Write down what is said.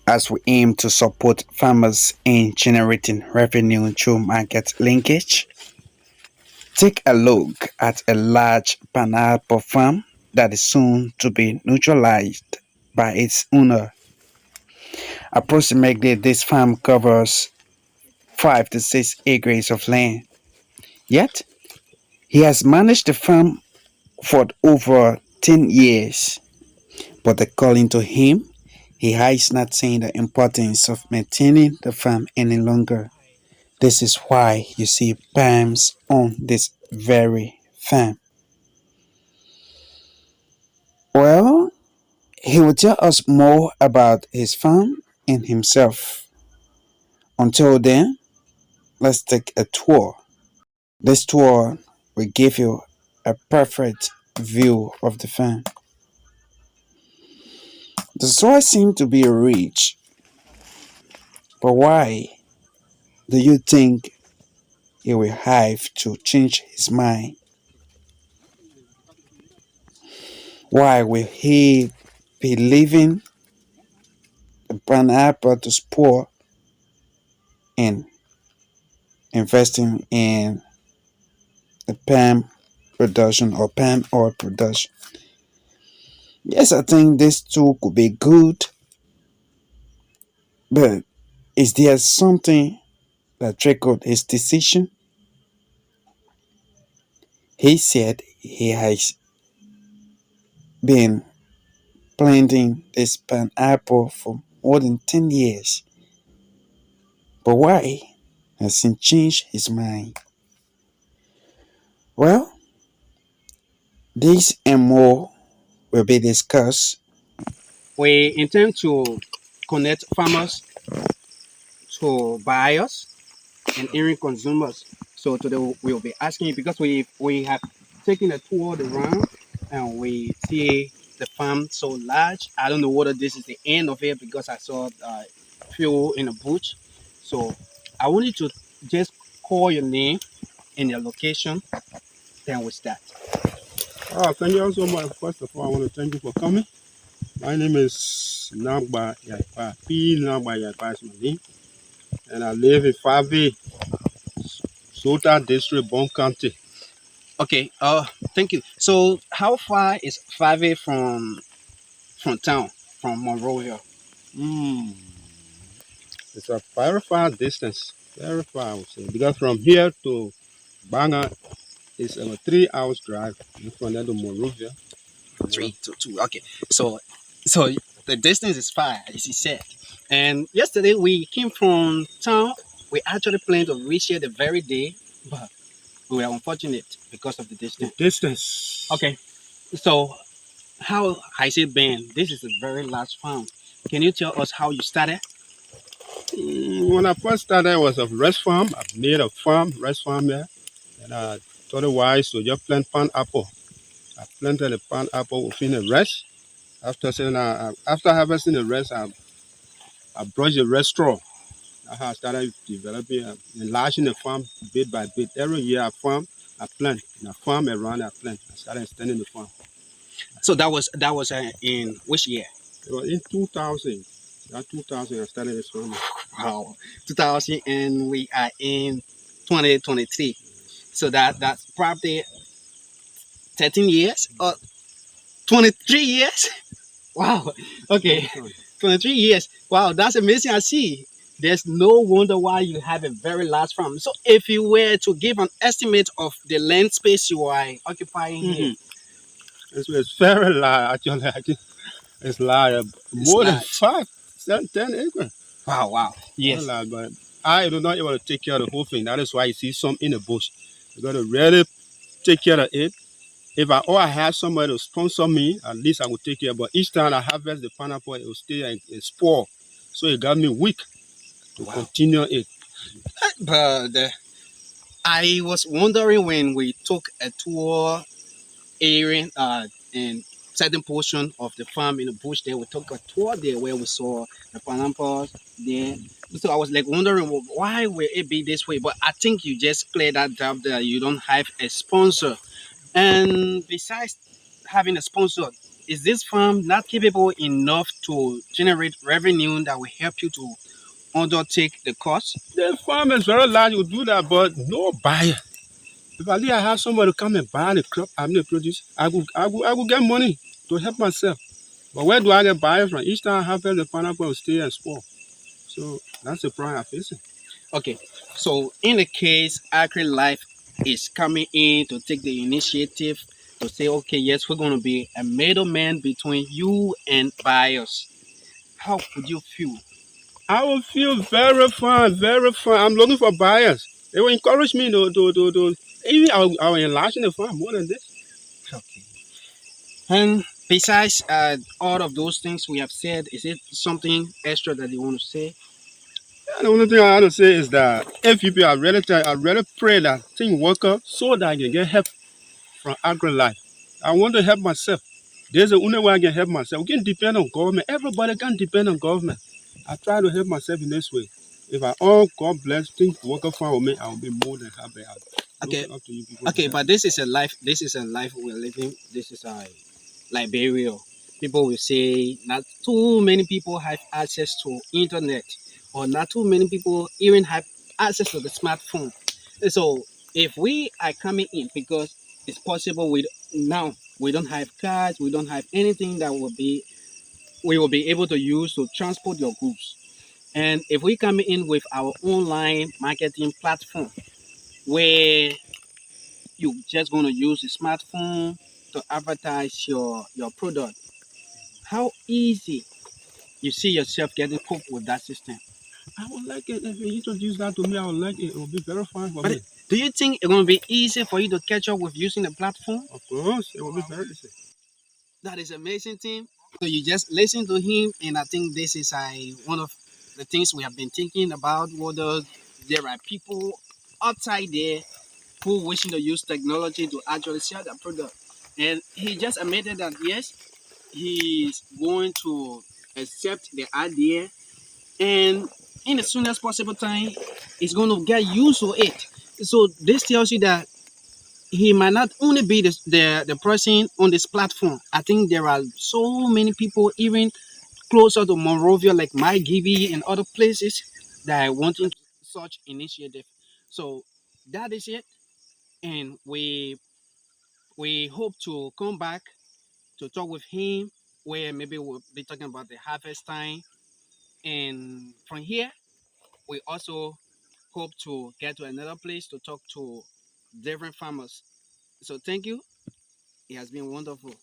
as we aim to support farmers in generating revenue through market linkage. Take a look at a large pineapple farm that is soon to be neutralized by its owner. Approximately, this farm covers 5 to 6 acres of land. Yet, he has managed the farm for over 10 years. But according to him, he is not seeing the importance of maintaining the farm any longer. This is why you see palms on this very farm. Well, he will tell us more about his farm and himself. Until then, let's take a tour. This tour will give you a perfect view of the farm. The soil seems to be rich, but why do you think he will have to change his mind? Why will he be leaving the pineapple to spoil and investing in the palm production or palm oil production? Yes, I think this too could be good, but is there something that triggered his decision? He said he has been planting this pineapple for more than 10 years. But why has he changed his mind? Well, this and more will be discussed. We intend to connect farmers to buyers and end consumers. So today we'll be asking because we have taken a tour around and we see the farm so large. I don't know whether this is the end of it because I saw few in the bush. So I want you to just call your name and your location, then we start. Thank you so much. First of all, I want to thank you for coming. My name is Nagba Yaipa. P. Nagba Yaipa is my name. And I live in Favi, Sota District, Bong County. Okay, thank you. So how far is Fave from town, from Monrovia? Mm, it's a very far distance. Very far, I would say. Because from here to Banga is a 3 hours drive. And from there to Monrovia. Three to two. Okay, so the distance is far, as he said. And yesterday we came from town. We actually planned to reach here the very day, but we were unfortunate because of the The distance. distance. Okay, so how has it been? This is a very large farm. Can you tell us how you started? When I first started, it was a rest farm. I made a farm, rest farm there. And I thought it wise to just plant pineapple. I planted the pineapple within the rest. After harvesting the rest, I brushed the rest straw. That's how I started developing, enlarging the farm bit by bit. Every year I plant. And I farm around, I plant. I started extending the farm. So that was in which year? It was in 2000. That 2000, I started this farm. Wow, 2000, and we are in 2023. So that's probably 13 years or 23 years. Wow. Okay. 23 years. Wow, that's amazing. I see. There's no wonder why you have a very large farm. So if you were to give an estimate of the land space you are occupying here, It's very large, actually. It's large, it's more than large. 5, 7, 10 acres. Wow, wow. Very Yes. large, but I do not able to take care of the whole thing. That is why you see some in the bush. You got to really take care of it. If I have somebody to sponsor me, at least I will take care. But each time I harvest the pineapple, it will stay and spoil. So it got me weak to Wow. continue it. But I was wondering when we took a tour area in certain portion of the farm in the bush there, we took a tour there where we saw the pineapples there. So I was like wondering, well, why will it be this way? But I think you just cleared that up that you don't have a sponsor. And besides having a sponsor, is this farm not capable enough to generate revenue that will help you to undertake the cost? The farm is very large, you do that, but no buyer. If at least I have somebody to come and buy the crop I'm the produce, I will get money to help myself. But where do I get buyers from? Each time I harvest the pineapple will stay and spoil. So that's the problem I'm facing. Okay, so in the case AgriLif is coming in to take the initiative to say, okay, yes, we're going to be a middleman between you and buyers. How would you feel? I will feel very fine, very fine. I'm looking for buyers. They will encourage me to even I will enlarge the farm more than this. Okay. And besides all of those things we have said, is it something extra that you want to say? And the only thing I have to say is that if people are ready to, I really pray that things work out so that I can get help from AgriLife. I want to help myself. There's the only way I can help myself. We can depend on government. Everybody can depend on government. I try to help myself in this way. If I all God bless things work out fine with me, I will be more than happy. I'm Okay, looking up to you people to okay, help but me. this is a life. This is a life we're living. This is a Liberia. People will say not too many people have access to internet, or not too many people even have access to the smartphone. And so if we are coming in because it's possible we now we don't have cars, we don't have anything that will be we will be able to use to transport your goods. And if we come in with our online marketing platform where you're just going to use the smartphone to advertise your product, how easy you see yourself getting cope with that system? I would like it if you introduce that to me. I would like it. It would be very fine for But me. do you think it's going to be easy for you to catch up with using the platform? Of course, it will be very easy. That is amazing, team. So you just listen to him, and I think this is one of the things we have been thinking about. Whether there are people outside there who wishing to use technology to actually sell their product, and he just admitted that yes, he's going to accept the idea, and in the soonest possible time, he's going to get used to it. So this tells you that he might not only be the person on this platform. I think there are so many people even closer to Monrovia, like my Gibby and other places, that are wanting such initiative. So that is it, and we hope to come back to talk with him, where maybe we'll be talking about the harvest time, and from here we also hope to get to another place to talk to different farmers. So thank you. It has been wonderful.